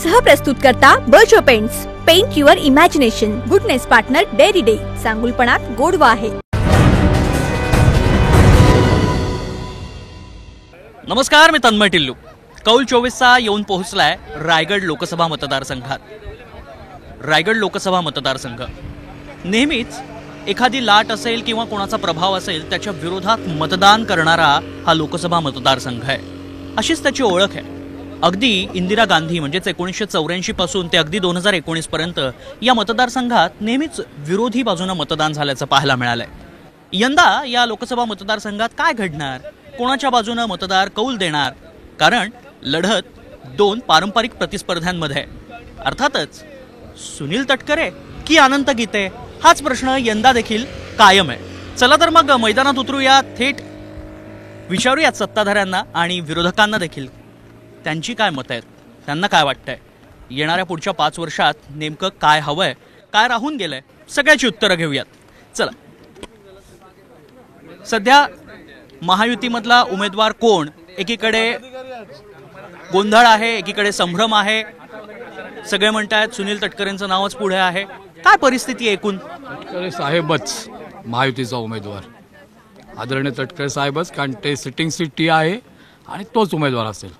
सहप्रस्तुत करता Berger paints, paint your imagination. Goodness partner Dairy Day, सांगुलपणात गोडवा आहे. नमस्कार, मी तन्मय टिल्लू. कौल 24चा येऊन पोहोचलाय रायगड लोकसभा मतदारसंघात. रायगड लोकसभा मतदारसंघ नेहमीच एखादी लाट असेल किंवा कोणाचा प्रभाव असेल त्याच्या विरोधात मतदान करणारा हा लोकसभा मतदारसंघ आहे. अशीच त्याची ओळख आहे. अगदी इंदिरा गांधी म्हणजेच 1984 पासून ते अगदी 2019 पर्यंत या मतदारसंघात नेहमीच विरोधी बाजूने मतदान झाल्याचं पाहायला मिळालंय. यंदा या लोकसभा मतदारसंघात काय घडणार, कोणाच्या बाजूने मतदार कौल देणार? कारण लढत दोन पारंपरिक प्रतिस्पर्ध्यांमध्ये. अर्थातच सुनील तटकरे की अनंत गीते हाच प्रश्न यंदा देखील कायम आहे. चला तर मग मैदानात उतरूया, थेट विचारूयात सत्ताधाऱ्यांना आणि विरोधकांना देखील त्यांची काय मतं आहेत, त्यांना काय वाटतंय, येणाऱ्या पुढच्या 5 वर्षात नेमकं काय हवंय, काय राहून गेलंय, सगळ्याची उत्तरं घेऊयात. चला, सध्या महायुतीमधला उमेदवार कोण? एकीकडे गोंधळ आहे, एकीकडे संभ्रम आहे. सगळे म्हणतात सुनील तटकरेंचं नावच पुढे आहे. काय परिस्थिती आहे एकूण? तटकरे साहेबच महायुतीचा उमेदवार, आदरणीय तटकरे साहेबच, कारण ते सिटिंग सीट टी आहे आणि तोच उमेदवार असेल.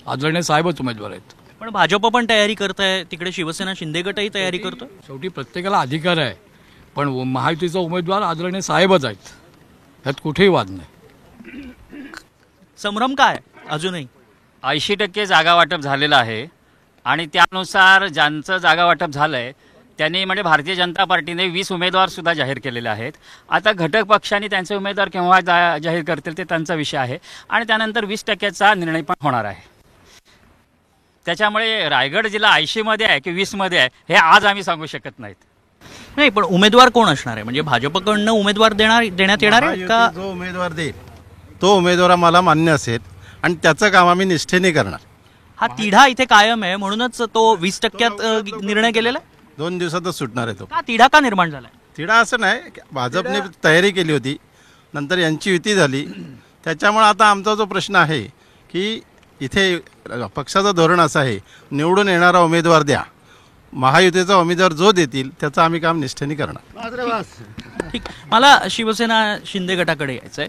आदरणीय साहेबच उमेदवार आहेत. पण भाजप पण तयारी करत आहे, तिकडे शिवसेना शिंदे गटही तयारी करतो. शेवटी प्रत्येकाला अधिकार आहे, पण महायुतीचा उमेदवार आदरणीय साहेबच आहेत, ह्यात कुठेही वाद नाही. संभ्रम काय अजूनही 80% जागा वाटप झालेलं आहे आणि त्यानुसार ज्यांचं जागा वाटप झालंय त्यांनी म्हणजे भारतीय जनता पार्टीने 20 उमेदवार सुद्धा जाहीर केलेले आहेत. आता घटक पक्षांनी त्यांचे उमेदवार केव्हा जाहीर करतील ते त्यांचा विषय आहे आणि त्यानंतर 20%चा निर्णय पण होणार आहे. त्याच्यामुळे रायगड जिल्हा 80 मध्ये आहे की 20 मध्ये आहे हे आज आम्ही सांगू शकत नाहीत. नाही, पण उमेदवार कोण असणार आहे? म्हणजे भाजपकडनं उमेदवार देण्यात येणार आहे का? जो उमेदवार देईल तो उमेदवार आम्हाला मान्य असेल आणि त्याचं काम आम्ही निष्ठेने करणार. हा तिढा इथे कायम आहे, म्हणूनच तो 20% निर्णय केलेला आहे. 2 दिवसातच सुटणार आहे तो. का तिढा का निर्माण झालाय? तिढा असं नाही, भाजपने तयारी केली होती, नंतर यांची युती झाली, त्याच्यामुळे आता आमचा जो प्रश्न आहे की इथे पक्षाचं धोरण असं आहे, निवडून येणारा उमेदवार द्या, महायुतीचा उमेदवार जो देतील त्याचं आम्ही काम निष्ठेने करणार. ठीक, मला शिवसेना शिंदे गटाकडे यायचंय.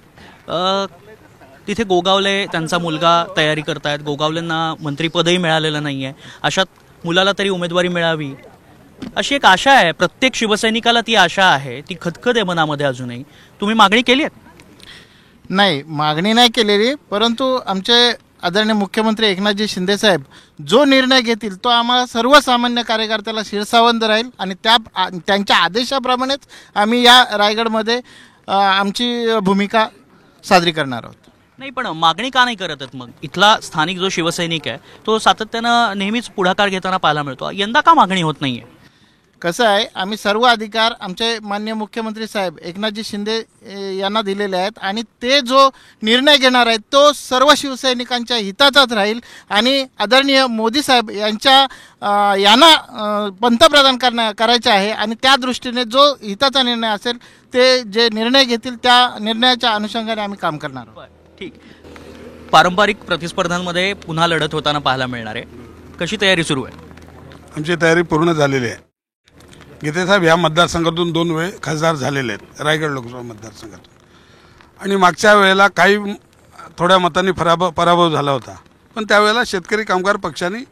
तिथे गोगावले त्यांचा मुलगा तयारी करतायत. गोगावलेंना मंत्रिपदही मिळालेलं नाहीये. अशात मुलाला तरी उमेदवारी मिळावी अशी एक आशा आहे. प्रत्येक शिवसैनिकाला ती आशा आहे, ती खदखद आहे मनामध्ये अजूनही. तुम्ही मागणी केली आहे? नाही, मागणी नाही केलेली, परंतु आमचे आदरणीय मुख्यमंत्री एकनाथजी शिंदे साहेब जो निर्णय घेतील तो आम्हाला सर्वसामान्य कार्यकर्त्याला शिरसावंत राहील आणि त्यांच्या आदेशाप्रमाणेच आम्ही या रायगडमध्ये आमची भूमिका साजरी करणार आहोत. नाही, पण मागणी का नाही करत आहेत मग? इथला स्थानिक जो शिवसैनिक आहे तो सातत्यानं नेहमीच पुढाकार घेताना पाहायला मिळतो. यंदा का मागणी होत नाहीये? कसं आहे, आम्ही सर्व अधिकार आमचे माननीय मुख्यमंत्री साहेब एकनाथजी शिंदे यांना दिलेले आहेत आणि ते जो निर्णय घेणार आहेत तो सर्व शिवसैनिकांच्या हिताचाच राहील आणि आदरणीय मोदी साहेब यांना पंतप्रधान करायचे आहे आणि त्या दृष्टीने जो हिताचा निर्णय असेल ते जे निर्णय घेतील त्या निर्णयाच्या अनुषंगाने आम्ही काम करणार आहोत. ठीक, पारंपरिक प्रतिस्पर्धांमध्ये पुन्हा लढत होताना पाहायला मिळणार आहे. कशी तयारी सुरू आहे? आमची तयारी पूर्ण झालेली आहे. गीते साहेब या मतदारसंघातून 2 वेळ खासदार झालेले आहेत रायगड लोकसभा मतदारसंघातून, आणि मागच्या वेळेला काही थोड्या मतांनी पराभव झाला होता, पण त्यावेळेला शेतकरी कामगार पक्षाने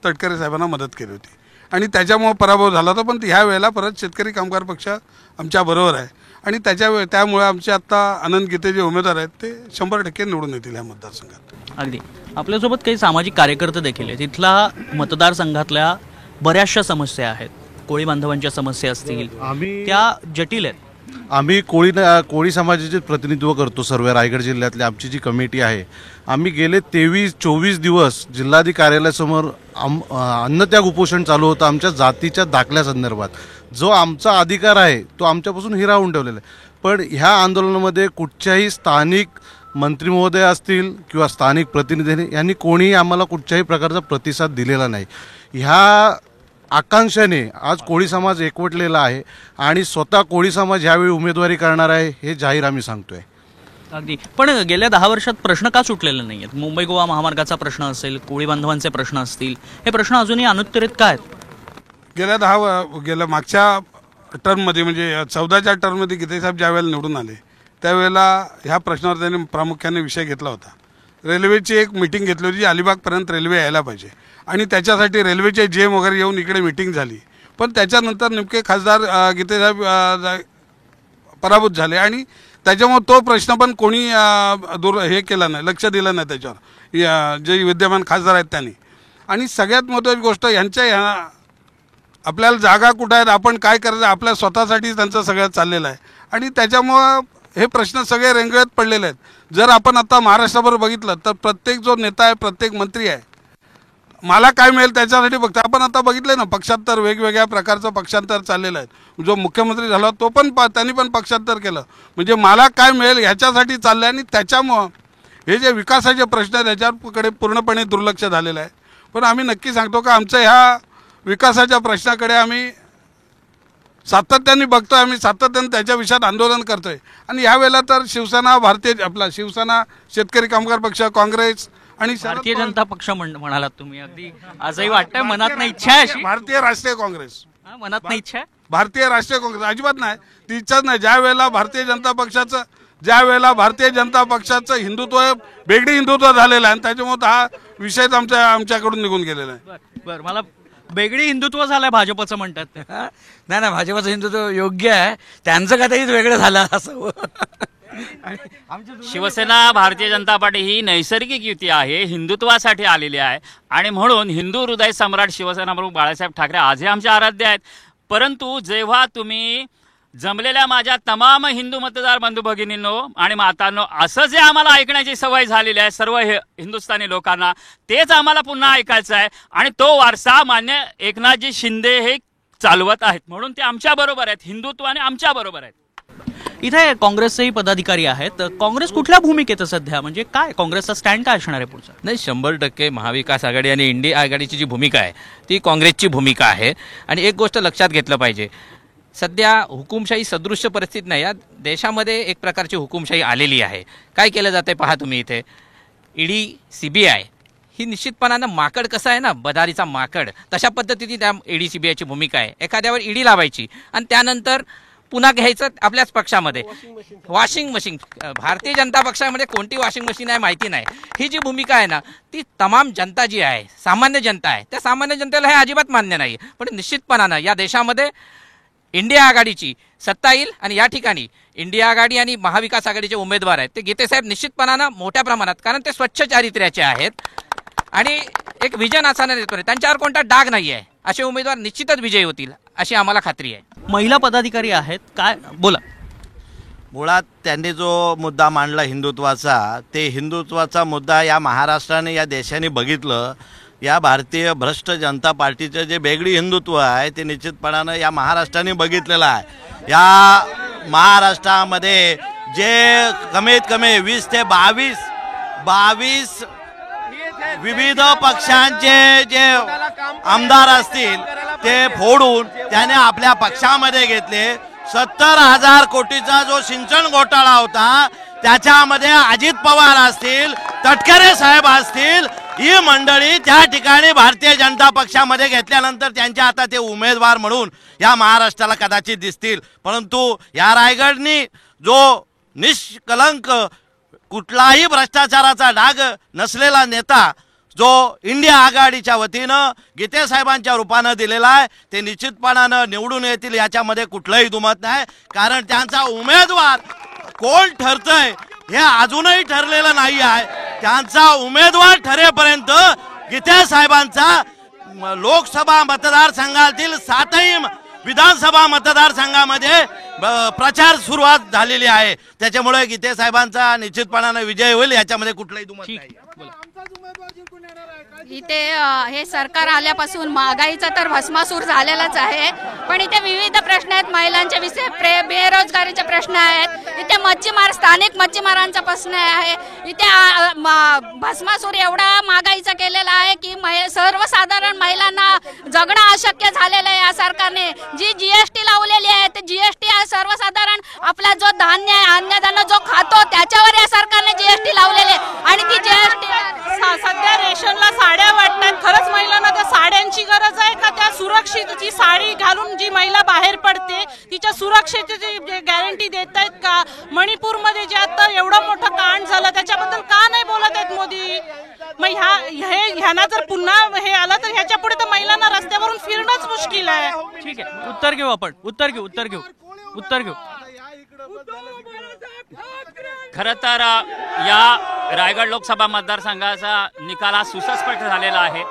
तटकरे साहेबांना मदत केली होती आणि त्याच्यामुळे पराभव झाला होता. पण ह्या वेळेला परत शेतकरी कामगार पक्ष आमच्या बरोबर आहे आणि त्यामुळे आमचे आत्ता अनंत गीते जे उमेदवार आहेत ते 100% निवडून येतील या मतदारसंघात. अगदी आपल्यासोबत काही सामाजिक कार्यकर्ते देखील आहेत. इथला मतदारसंघातल्या बऱ्याचशा समस्या आहेत. कोळी बांधवांच्या समस्या असतील, त्या जटिल आहेत. आम्ही कोळी समाजाचे प्रतिनिधित्व करतो. सर्व रायगड जिल्ह्यातली आमची जी कमिटी आहे, आम्ही गेले 23-24 दिवस जिल्हाधिकारी कार्यालयासमोर अन्नत्याग उपोषण चालू होतं आमच्या जातीच्या दाखल्यासंदर्भात. जो आमचा अधिकार आहे तो आमच्यापासून हिरावून ठेवलेला आहे. पण ह्या आंदोलनामध्ये कुठच्याही स्थानिक मंत्री महोदय असतील किंवा स्थानिक प्रतिनिधी यांनी कोणीही आम्हाला कुठच्याही प्रकारचा प्रतिसाद दिलेला नाही. ह्या आकांक्षाने आज कोळी समाज एकवटलेला आहे आणि स्वतः कोळी समाज यावेळी उमेदवारी करणार आहे हे जाहीर आम्ही सांगतोय. अगदी. पण गेल्या 10 वर्षात प्रश्न का सुटलेले नाही आहेत? मुंबई गोवा महामार्गाचा प्रश्न असेल, कोळी बांधवांचे प्रश्न असतील, हे प्रश्न अजूनही अनुत्तरित का आहेत? गेल्या मागच्या टर्ममध्ये म्हणजे 14च्या टर्ममध्ये गीतेसाहेब ज्यावेळेला निवडून आले त्यावेळेला ह्या प्रश्नावर त्यांनी प्रामुख्याने विषय घेतला होता. रेल्वेची एक मिटिंग घेतली होती, अलिबागपर्यंत रेल्वे यायला पाहिजे आणि त्याच्यासाठी रेल्वेचे जेम वगैरे येऊन इकडे मिटिंग झाली. पण त्याच्यानंतर नेमके खासदार गीतेसाहेब पराभूत झाले आणि त्याच्यामुळे तो प्रश्न पण कोणी हे केला नाही, लक्ष दिलं नाही त्याच्यावर, जे विद्यमान खासदार आहेत त्यांनी. आणि सगळ्यात महत्त्वाची गोष्ट ह्या आपल्याला जागा कुठं आहेत, आपण काय करायचं, आपल्या स्वतःसाठी त्यांचं सगळं चाललेलं आहे आणि त्याच्यामुळं हे प्रश्न सगळे रेंगाळत पडलेले आहेत. जर आपण आता महाराष्ट्राभर बघितलं तर प्रत्येक जो नेता आहे, प्रत्येक मंत्री आहे, मला काय मिळेल त्याच्यासाठी बघतो. आपण आता बघितलं ना, पक्षांतर, वेगवेगळ्या प्रकारचं पक्षांतर चाललेलं आहे. जो मुख्यमंत्री झाला तो पण त्यांनी पण पक्षांतर केलं, म्हणजे मला काय मिळेल ह्याच्यासाठी चाललं आहे आणि त्याच्यामुळं हे जे विकासाचे प्रश्न आहेत त्याच्याकडे पूर्णपणे दुर्लक्ष झालेलं आहे. पण आम्ही नक्की सांगतो का आमच्या ह्या विकासाच्या प्रश्नाकडे आम्ही सातत्याने बघतोय, आम्ही सातत्याने त्याच्या विषयात आंदोलन करतोय. आणि यावेळेला तर शिवसेना, शिवसेना, शेतकरी कामगार पक्ष, काँग्रेस आणि भारतीय जनता पक्ष म्हणालात तुम्ही, अगदी आजही वाटतंय मनात नाही इच्छा आहे अशी? भारतीय राष्ट्रीय काँग्रेस, मनात नाही इच्छा आहे? भारतीय राष्ट्रीय काँग्रेस अजिबात नाही, ती इच्छाच नाही. ज्या वेळेला भारतीय जनता पक्षाचं हिंदुत्व, बेगडी हिंदुत्व झालेलं आहे आणि त्याच्यामुळे हा विषयच आमच्याकडून निघून गेलेला आहे. बरं, मला बेगडी हिंदुत्व झालंय भाजपचं म्हणतात. नाही ना, भाजपचं हिंदुत्व योग्य आहे, त्यांचं काहीतरी वेगळं झालं असं. शिवसेना भारतीय जनता पार्टी ही नैसर्गिक युती आहे, हिंदुत्वासाठी आलेली आहे आणि म्हणून हिंदू हृदय सम्राट शिवसेना प्रमुख बाळासाहेब ठाकरे आजही आमचे आराध्य आहेत. परंतु जेव्हा तुम्ही जमलेल्या माझ्या तमाम हिंदू मतदार बंधू भगिनींनो आणि मातांनो, असं जे आम्हाला ऐकण्याची सवय झालेली आहे सर्व हिंदुस्थानी लोकांना, तेच आम्हाला पुन्हा ऐकायचं आहे आणि तो वारसा मान्य एकनाथजी शिंदे हे चालवत आहेत, म्हणून ते आमच्या बरोबर आहेत, हिंदुत्वाने आमच्या बरोबर आहेत. इथे काँग्रेसचेही पदाधिकारी आहेत. काँग्रेस कुठल्या भूमिकेत सध्या, म्हणजे काय काँग्रेसचा स्टँड काय असणार आहे पुढचा? नाही, 100% महाविकास आघाडी आणि इंडिया आघाडीची जी भूमिका आहे ती काँग्रेसची भूमिका आहे. आणि एक गोष्ट लक्षात घेतलं पाहिजे, सध्या हुकुमशाही सदृश्य परिस्थिती नाही, या देशामध्ये एक प्रकारची हुकुमशाही आलेली आहे. काय केलं जाते पहा तुम्ही, इथे ईडी, CBI ही निश्चितपणानं माकड कसं आहे ना, बदारीचा माकड, तशा पद्धतीने त्या ईडी CBIची भूमिका आहे. एखाद्यावर ईडी लावायची आणि त्यानंतर पुन्हा घ्यायचं आपल्याच पक्षामध्ये वॉशिंग मशीन. भारतीय जनता पक्षामध्ये कोणती वॉशिंग मशीन आहे माहिती नाही. ही जी भूमिका आहे ना, ती तमाम जनता जी आहे, सामान्य जनता आहे, त्या सामान्य जनतेला हे अजिबात मान्य नाही. पण निश्चितपणानं या देशामध्ये इंडिया आघाडीची सत्ता येईल आणि या ठिकाणी इंडिया आघाडी आणि महाविकास आघाडीचे उमेदवार आहेत ते गीतेसाहेब निश्चितपणानं मोठ्या प्रमाणात, कारण ते स्वच्छ चारित्र्याचे आहेत आणि एक विजन असानं देतो, त्यांच्यावर कोणता डाग नाही आहे, असे उमेदवार निश्चितच विजयी होतील अशी आम्हाला खात्री आहे. महिला पदाधिकारी आहेत, काय बोला? मुळात त्यांनी जो मुद्दा मांडला हिंदुत्वाचा, ते हिंदुत्वाचा मुद्दा या महाराष्ट्राने, या देशाने बघितलं. या भारतीय भ्रष्ट जनता पार्टीचं जे बेगडी हिंदुत्व आहे ते निश्चितपणानं या महाराष्ट्राने बघितलेलं आहे. या महाराष्ट्रामध्ये जे कमीत कमी 20 ते 22 विविध पक्षांचे जे आमदार असतील ते फोडून त्याने आपल्या पक्षामध्ये घेतले. 70,000 कोटीचा जो सिंचन घोटाळा होता त्याच्यामध्ये अजित पवार असतील, तटकरे साहेब असतील, ही मंडळी त्या ठिकाणी भारतीय जनता पक्षामध्ये घेतल्यानंतर त्यांच्या आता ते उमेदवार म्हणून या महाराष्ट्राला कदाचित दिसतील. परंतु या रायगडनी जो निष्कलंक, कुठलाही भ्रष्टाचाराचा डाग नसलेला नेता जो इंडिया आघाडीच्या वतीनं गीते साहेबांच्या रूपानं दिलेला आहे, ते निश्चितपणानं निवडून येतील याच्यामध्ये कुठलंही दुमत नाही. कारण त्यांचा उमेदवार कोण ठरतंय हे अजूनही ठरलेलं नाही आहे. त्यांचा उमेदवार ठरेपर्यंत गीते साहेबांचा लोकसभा मतदारसंघातील 7ही विधानसभा मतदारसंघामध्ये प्रचार सुरुवात झालेली आहे. त्याच्यामुळे गीते साहेबांचा निश्चितपणानं विजय होईल याच्यामध्ये कुठलाही दुमत नाही. इथे हे सरकार आल्यापासून महागाईचा तर भस्मासूर झालेलाच आहे, पण इथे विविध प्रश्न आहेत. महिलांचे विषय, बेरोजगारीचे प्रश्न आहेत. इथे मच्छीमार, स्थानिक मच्छीमारांचा प्रश्न आहे. इथे भस्मासूर एवढा महागाईचा केलेला आहे की सर्वसाधारण महिलांना जगणं अशक्य झालेलं आहे. या सरकारने जी जीएसटी लावलेली आहे ते जीएसटी सर्वसाधारण आपला जो धान्य आहे, अन्नधान्य जो खातो त्याच्यावर या सरकारने जीएसटी लावलेली आहे. आणि ती जीएसटी सध्या रेशनला साड्या वाटतात. खरंच महिलांना त्या साड्यांची गरज आहे का? त्या सुरक्षितची साडी घालून जी महिला बाहेर पडते तिच्या सुरक्षेची गॅरंटी देत आहेत का? मणिपूरमध्ये जे आता एवढं मोठं कांड झालं त्याच्याबद्दल का नाही बोलत आहेत मोदी? मग ह्यांना जर पुन्हा हे आलं तर ह्याच्या पुढे तर महिलांना रस्त्यावरून फिरणंच मुश्किल आहे. ठीक आहे, उत्तर घेऊ आपण. उत्तर घेऊ. खरं तर या रायगड लोकसभा मतदारसंघाचा निकाल हा सुस्पष्ट झालेला आहे.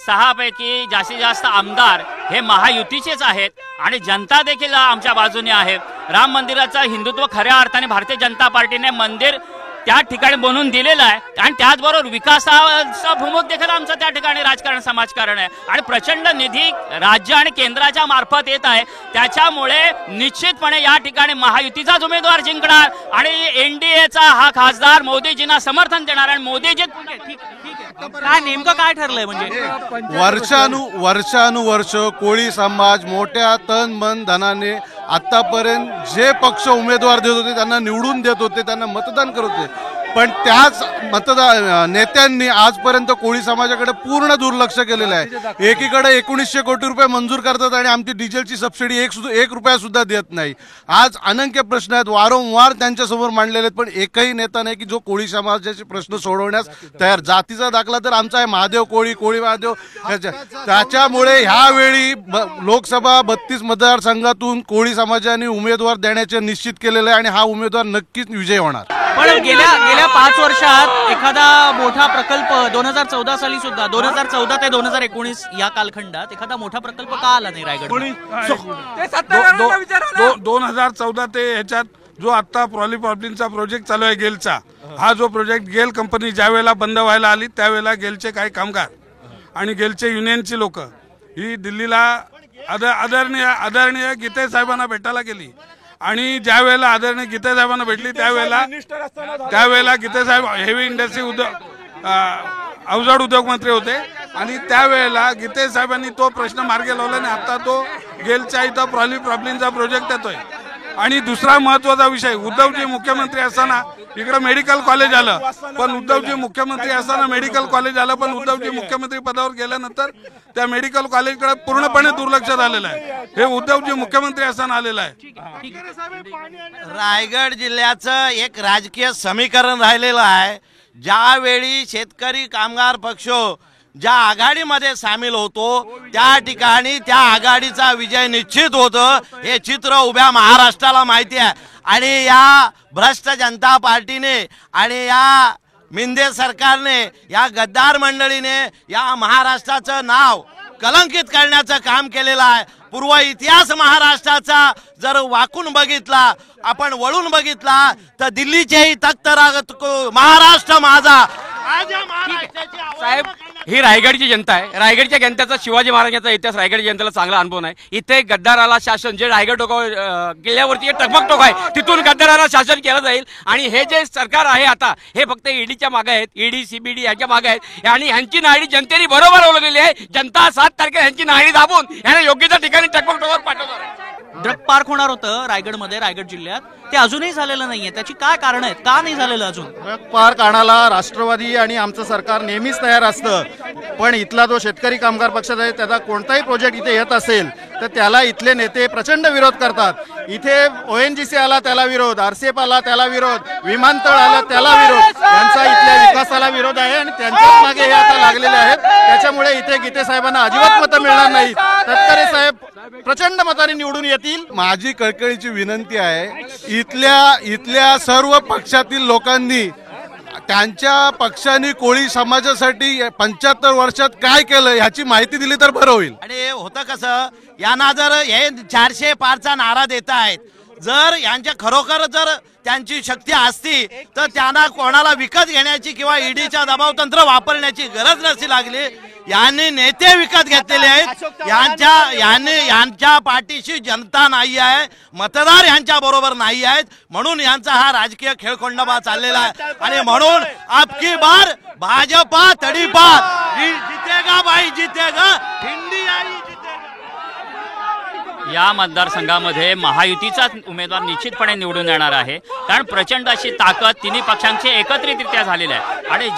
6 पैकी जास्तीत जास्त आमदार हे महायुतीचेच आहेत आणि जनता देखील आमच्या बाजूने आहे. राम मंदिराचं हिंदुत्व खऱ्या अर्थाने भारतीय जनता पार्टीने मंदिर त्या ठिकाणी बनवून दिलेलं आहे आणि त्याचबरोबर विकासाचा भूमुख देखील आमचं त्या ठिकाणी राजकारण समाजकारण आहे आणि प्रचंड निधी राज्य आणि केंद्राच्या मार्फत येत आहे. त्याच्यामुळे निश्चितपणे या ठिकाणी महायुतीचाच उमेदवार जिंकणार आणि एनडीएचा हा खासदार मोदीजींना समर्थन देणार आणि मोदीजी काय नेमकं काय ठरलंय? म्हणजे वर्षानुवर्ष कोळी समाज मोठ्या तन मन धनाने आतापर्यंत जे पक्ष उमेदवार देत होते त्यांना निवडून देत होते, त्यांना मतदान करत होते, पण त्याच नेत्यांनी आजपर्यंत कोळी समाजाकडे पूर्ण दुर्लक्ष केलेलं आहे. एकीकडे 1900 कोटी रुपये मंजूर करतात आणि आमची डिझेलची सबसिडी 1 रुपया सुद्धा देत नाही. आज अनंख्य प्रश्न आहेत, वारंवार त्यांच्यासमोर मांडलेले आहेत, पण एकही नेता नाही की जो कोळी समाजाचे प्रश्न सोडवण्यास तयार. जातीचा दाखला तर आमचा आहे, महादेव कोळी महादेव. त्याच्यामुळे ह्यावेळी लोकसभा 32 मतदारसंघातून कोळी समाजाने उमेदवार देण्याचे निश्चित केलेलं आहे आणि हा उमेदवार नक्कीच विजय होणार. पण गेल्या 5 वर्षात एखादा मोठा प्रकल्प 2014 साली सुद्धा 2014 ते 2019 या कालखंडात एखादा मोठा प्रकल्प का आला नाही रायगड? 2014 ते ह्याच्यात जो आता पॉलिप्रॉपिनचा प्रोजेक्ट चालू आहे गेलचा, हा जो प्रोजेक्ट गेल कंपनी ज्या वेळेला बंद व्हायला आली त्यावेळेला गेलचे काही कामगार आणि गेलचे युनियनची लोक ही दिल्लीला आदरणीय गीते साहेबांना भेटायला गेली आणि ज्या वेळेला आदरणीय गीते साहेबांना भेटली त्यावेळेला गीते साहेब हेवी इंडस्ट्री अवजड उद्योग मंत्री होते आणि त्यावेळेला गीते साहेबांनी तो प्रश्न मार्गी लावला आणि आता तो गेलच्या इथं पॉलिप्रॉपिनचा प्रोजेक्ट येतोय. आणि दुसरा महत्वाचा विषय, उद्धवजी मुख्यमंत्री असताना इकडे मेडिकल कॉलेज आलं, पण उद्धवजी मुख्यमंत्री असताना मेडिकल कॉलेज आलं, पण उद्धवजी मुख्यमंत्री पदावर गेल्यानंतर त्या मेडिकल कॉलेजकडे पूर्णपणे दुर्लक्ष झालेलं आहे. हे उद्धवजी मुख्यमंत्री असताना आलेलं आहे. रायगड जिल्ह्याचं एक राजकीय समीकरण राहिलेलं आहे. ज्यावेळी शेतकरी कामगार पक्ष ज्या आघाडीमध्ये सामील होतो त्या ठिकाणी त्या आघाडीचा विजय निश्चित होतं. हे चित्र उभ्या महाराष्ट्राला माहिती आहे आणि या भ्रष्ट जनता पार्टीने आणि या मिंदे सरकारने, या गद्दार मंडळीने या महाराष्ट्राचं नाव कलंकित करण्याचं काम केलेलं आहे. पूर्व इतिहास महाराष्ट्राचा जर वाकून बघितला, आपण वळून बघितला तर दिल्लीचेही तख्त महाराष्ट्र माझा. साहेब, ही रायगडची जनता आहे. रायगडच्या जनतेचा शिवाजी महाराजांचा इतिहास रायगड जनतेला चांगला अनुभव नाही. इथे गद्दाराला शासन जे रायगड टोकावर किल्ल्यावरती टकमक टोक आहे तिथून गद्दाराला शासन केलं जाईल आणि हे जे सरकार आहे आता हे फक्त ईडीच्या मागे आहेत, ईडी सीबीडी याच्या मागे आहेत आणि ह्यांची नाडी जनतेने बरोबर ओळखलेली आहे. जनता 7 तारखेला ह्यांची नाडी दाबून यांना योग्य त्या ठिकाणी टकमक टोकावर पाठवणार. ड्रग पार्क होणार होतं रायगडमध्ये, रायगड जिल्ह्यात, ते अजूनही झालेलं नाहीये. त्याची काय कारण आहेत? का नाही झालेलं अजून? ड्रग पार्क आणायला राष्ट्रवादी आणि आमचं सरकार नेहमीच तयार असतं, पण इथला जो शेतकरी कामगार पक्ष आहे त्याचा कोणताही प्रोजेक्ट इथे येत असेल तर त्याला इथले नेते प्रचंड विरोध करतात. इथे ONGC आला त्याला विरोध, RCF आला त्याला विरोध, विमानतळ आला त्याला विरोध. यांचा इथल्या विकासाला विरोध आहे आणि त्यांच्याच मागे हे आता लागलेले आहेत. त्याच्यामुळे इथे गीते साहेबांना अजिबात मतं मिळणार नाहीत. तटकरे साहेब प्रचंड मताने निवडून येतील. माझी कळकळीची विनंती आहे, इथल्या सर्व पक्षातील लोकांनी त्यांच्या पक्षाने कोळी समाजासाठी 75 वर्षात काय केलं ह्याची माहिती दिली तर बरं होईल. आणि होतं कसं, यांना जर हे 400 पारचा नारा देत आहेत, जर यांच्या खरोखर जर त्यांची शक्ती असती तर त्यांना कोणाला विकत घेण्याची किंवा ईडीच्या दबावतंत्र वापरण्याची गरज नसती लागली. यांनी नेते विकत घेतलेले आहेत. यांच्या पाठीशी जनता नाही आहे, मतदार यांच्या बरोबर नाही आहेत. म्हणून यांचा हा राजकीय खेळखंडोबा चाललेला आहे. आणि म्हणून अबकी बार भाजपा तडीपार, जितेगा भाई जितेगा, इंडिया ही जितेगा. या मतदारसंघामध्ये महायुतीचाच उमेदवार निश्चितपणे निवडून येणार आहे, कारण प्रचंड अशी ताकद तिन्ही पक्षांची एकत्रितरित्या झालेली आहे. आणि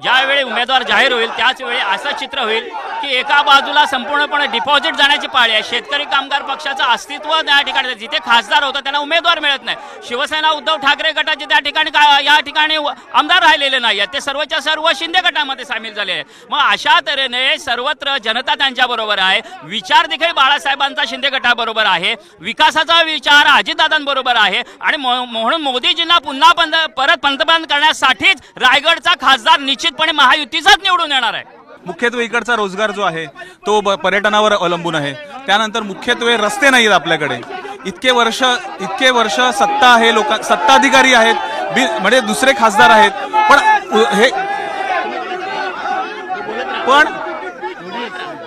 ज्यावेळी उमेदवार जाहीर होईल त्याच वेळी असं चित्र होईल की एका बाजूला संपूर्णपणे डिपॉझिट जाण्याची पाळी आहे. शेतकरी कामगार पक्षाचं अस्तित्व त्या ठिकाणी, जिथे खासदार होता त्यांना उमेदवार मिळत नाही. शिवसेना उद्धव ठाकरे गटाचे त्या ठिकाणी या ठिकाणी आमदार राहिलेले नाही आहेत, ते सर्वच्या सर्व शिंदे गटामध्ये सामील झाले आहे. मग अशा तऱ्हेने सर्वत्र जनता त्यांच्या बरोबर आहे. विचार देखील बाळासाहेबांचा शिंदे गटाबरोबर आहे, विकासाचा विचार अजितदादांबरोबर आहे. आणि म्हणून मोदीजींना पुन्हा परत पंतप्रधान करण्यासाठीच रायगडचा खासदार निश्चितपणे महायुतीचाच निवडून येणार आहे. मुख्यत्वे इकडचा रोजगार जो आहे तो पर्यटनावर अवलंबून आहे. त्यानंतर मुख्यत्वे रस्ते नाहीत आपल्याकडे. इतके वर्ष सत्ता आहे, सत्ताधिकारी आहेत, म्हणजे दुसरे खासदार आहेत,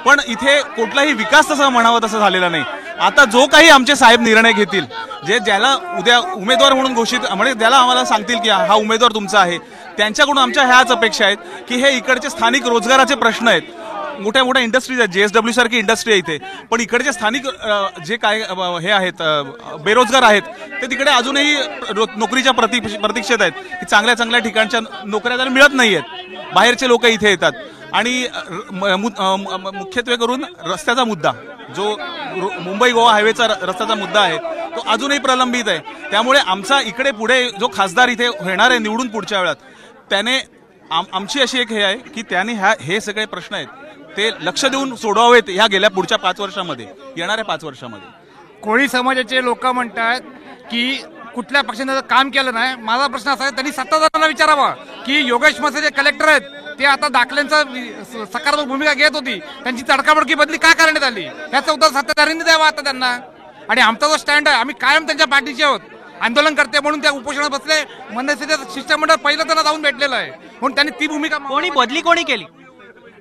पण इथे कुठलाही विकास तसा म्हणावा तसा झालेला नाही. आता जो काही आमचे साहेब निर्णय घेतील, ज्याला उद्या उमेदवार म्हणून घोषित, म्हणजे ज्याला आम्हाला सांगतील की हा उमेदवार तुमचा आहे, त्यांच्याकडून आमच्या ह्याच अपेक्षा आहेत की हे इकडचे स्थानिक रोजगाराचे प्रश्न आहेत. मोठ्या मोठ्या इंडस्ट्रीज आहेत, JSW सारखी इंडस्ट्री आहे इथे, पण इकडचे स्थानिक जे काय हे आहेत बेरोजगार आहेत ते तिकडे अजूनही नोकरीच्या प्रतीक्षेत आहेत की चांगल्या चांगल्या ठिकाणच्या नोकऱ्या त्यांना मिळत नाही आहेत. बाहेरचे लोक इथे येतात. आणि मुख्यत्वे करून रस्त्याचा मुद्दा, जो मुंबई गोवा हायवेचा रस्त्याचा मुद्दा आहे, तो अजूनही प्रलंबित आहे. त्यामुळे आमचा इकडे पुढे जो खासदार इथे येणार आहे निवडून पुढच्या वेळात, त्याने आमची अशी एक हे आहे की त्याने हे सगळे प्रश्न आहेत ते लक्ष देऊन सोडवावेत ह्या पुढच्या 5 वर्षामध्ये, येणाऱ्या 5 वर्षामध्ये. कोळी समाजाचे लोक म्हणतात की कुठल्या पक्षाने काम केलं नाही. माझा प्रश्न असा आहे, त्यांनी सत्ताधाऱ्यांना विचारावा की योगेश मसे जे कलेक्टर आहेत ते आता दाखल्यांचा सकारात्मक भूमिका घेत होती, त्यांची तडकाबडकी बदली का करण्यात आली याचं उत्तर सत्ताधाऱ्यांनी द्यावं आता त्यांना. आणि आमचा जो स्टँड आहे, आम्ही कायम त्यांच्या पाठीचे आहोत. आंदोलन करते म्हणून त्या उपोषणात बसले, मनसेचे शिष्टमंडळ पहिलं त्यांना जाऊन भेटलेलं आहे, म्हणून त्यांनी ती भूमिका. बदली कोणी केली?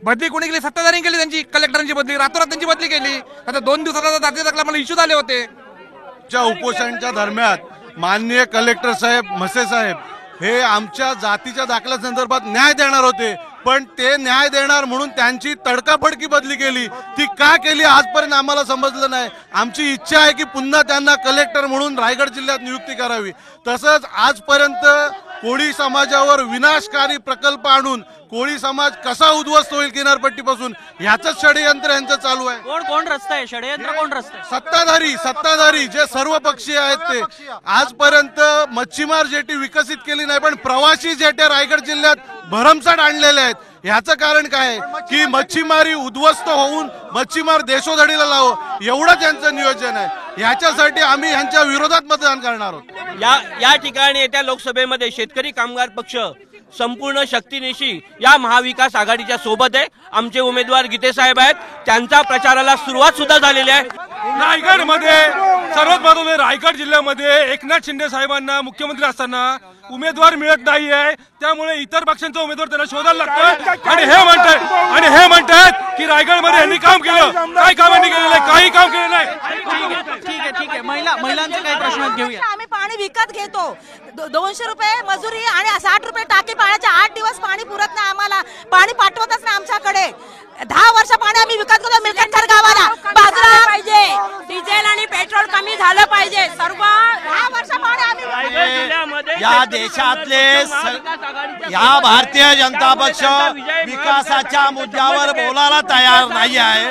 सत्ताधाऱ्यांनी केली. त्यांची कलेक्टरांची बदली, रातोरात त्यांची बदली केली. आता 2 दिवसाचा दाखले दाखला मला इश्यू झाले होते. उपोषणाच्या दरम्यान माननीय कलेक्टर साहेब, म्हसे साहेब हे आमच्या जातीच्या दाखल्या संदर्भात न्याय देणार होते, पण ते न्याय देणार म्हणून त्यांची तडकाफडकी बदली केली. ती का केली आजपर्यंत आम्हाला समजलं नाही. आमची इच्छा आहे की पुन्हा त्यांना कलेक्टर म्हणून रायगड जिल्ह्यात नियुक्ती करावी. तसंच आजपर्यंत कोळी समाजावर विनाशकारी प्रकल्प आणून कोळी समाज कसा उद्ध्वस्त होईल किनारपट्टीपासून, ह्याचंच षडयंत्र यांचं चालू आहे. कोण रचतंय षडयंत्र? कोण रचतंय? सत्ताधारी जे सर्व पक्षीय आहेत ते. आजपर्यंत मच्छीमार जेटी विकसित केली नाही, पण प्रवासी जेट्या रायगड जिल्ह्यात भरमसाठ आणलेल्या आहेत. ह्याचं कारण काय आहे की मच्छीमारी उद्ध्वस्त होऊन मच्छीमार देशोधडीला लावो, एवढं त्यांचं नियोजन आहे. ह्याच्यासाठी आम्ही ह्यांच्या विरोधात मतदान करणार आहोत. या ठिकाणी येत्या लोकसभेमध्ये शेतकरी कामगार पक्ष संपूर्ण शक्तीनिशी या महाविकास आघाडीच्या सोबत आहे. आमचे उमेदवार गीते साहेब आहेत, त्यांचा प्रचाराला सुरुवात सुद्धा झालेली आहे. रायगडमध्ये सर्वात महत्त्वाचे, रायगड जिल्ह्यामध्ये एकनाथ शिंदे साहेबांना मुख्यमंत्री असताना उमेदवार मिळत नाही आहे, त्यामुळे इतर पक्षांचा उमेदवार त्यांना शोधायला लागतोय. आणि हे म्हणतात की रायगडमध्ये यांनी काम केलं, काय काम यांनी केलेलं आहे? काही काम केलं नाही. ठीक आहे. महिलांचे काही प्रश्न घेऊया. आम्ही पाणी विकत घेतो, 200 रुपये मजुरी आणि 60 रुपये टाकी पाण्याचे. 8 दिवस पाणी पुरत नाही आम्हाला, पाणी पाठवतच नाही आमच्याकडे. 10 वर्ष पाणी आम्ही विकत घेतो मिरकटकर गावाला. बाजरा पाहिजे, डिझेल आणि पेट्रोल कमी झालं पाहिजे. सर्व 10 वर्ष पाणी आम्ही या देशातले या भारतीय जनता पक्ष विकासाच्या मुद्द्यावर बोलायला तयार नाही आहे.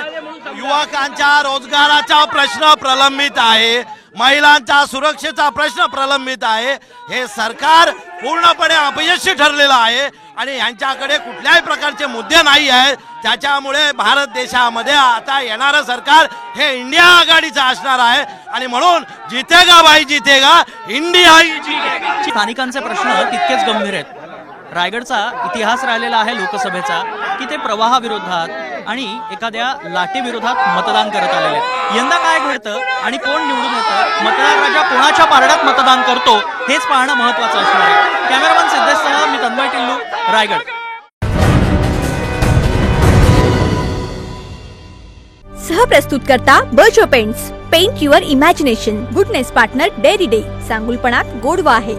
युवकांच्या रोजगाराचा प्रश्न प्रलंबित आहे, महिलांचा सुरक्षेचा प्रश्न प्रलंबित आहे. हे सरकार पूर्णपणे अपयशी ठरलेलं आहे आणि यांच्याकडे कुठल्याही प्रकारचे मुद्दे नाही आहेत. त्याच्यामुळे भारत देशामध्ये आता येणारं सरकार हे इंडिया आघाडीचं असणार आहे आणि म्हणून जितेगा भाई जितेगा, इंडिया ही जितेगा. स्थानिकांचे प्रश्न तितकेच गंभीर आहेत. रायगडचा इतिहास राहिलेला आहे लोकसभेचा की ते प्रवाहाविरोधात आणि एखाद्या लाटेविरोधात मतदान करत आलेले आहेत. यंदा काय घडतं आणि कोण निवडून येतं, मतदार राजा कोणाच्या पारड्यात मतदान करतो हेच पाहणं महत्त्वाचं असणार आहे. कॅमेरामन सिद्धेशसह मी तन्मय टिल्लू, रायगड. सहप्रस्तुत करता Berger paints. Paint your imagination. Goodness partner Dairy Day. सांगुलपणात गोडवा आहे.